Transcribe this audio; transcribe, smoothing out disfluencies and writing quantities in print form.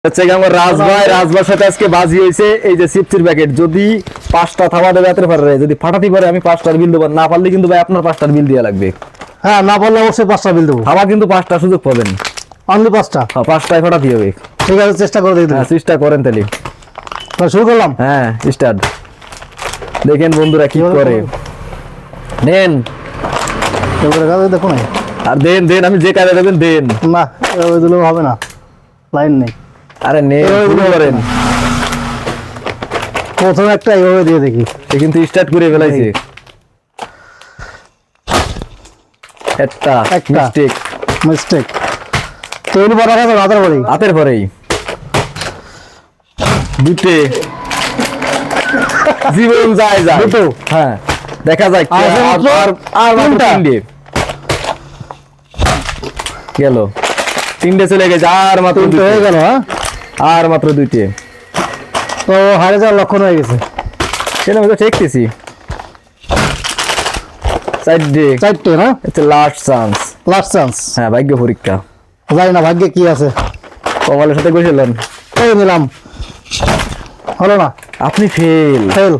হচ্ছে কি আমার রাজভাইয়ের সাথে আজকে বাজি হয়েছে এই যে চিপসের প্যাকেট যদি 5টা থামা দেবে এত পারে যদি ফাটাতে পারে আমি 5টার বিল দেবো না পারলে কিন্তু ভাই আপনার 5টার বিল দেওয়া লাগবে। হ্যাঁ না পারলে অবশ্যই 5টা বিল দেবো। থামা কিন্তু 5টা সুযোগ পাবেন, অনলি 5টা। হ্যাঁ 5টায় ফাটাতে হবে। ঠিক আছে চেষ্টা করে দেখি। হ্যাঁ চেষ্টা করেন তাহলে। শুরু করলাম। হ্যাঁ স্টার্ট। দেখেন বন্ধুরা কি করে নেন এবারে কাজ দেখো না আর দেন আমি যে কাজে দেবেন দেন না ওই দিলেও হবে না, লাইন নেই। আরে নেন শুরু করেন। প্রথমে একটা এইভাবে দিয়ে দেখি। সে কিন্তু স্টার্ট করে ফেলাইছে। একটা মিস্টেক তৈরি বড় কাজ হাতের পরেই দুটো জীবন যায় দুটো। হ্যাঁ দেখা যায় আর তিনটে গেল, তিনটে চলে গেছে আর মাত্র হয়ে গেল। হ্যাঁ আর মাত্র দুইটে তো হারে যাওয়ার লক্ষণ হয়ে গেছে। সেটা আমি তো দেখতেছি চারটে না লাস্ট চান্স। হ্যাঁ ভাগ্য পরীক্ষা, জানি না ভাগ্যে কি আছে। কপালের সাথে গেছিলেন এই নিলাম, হলো না, আপনি ফেল।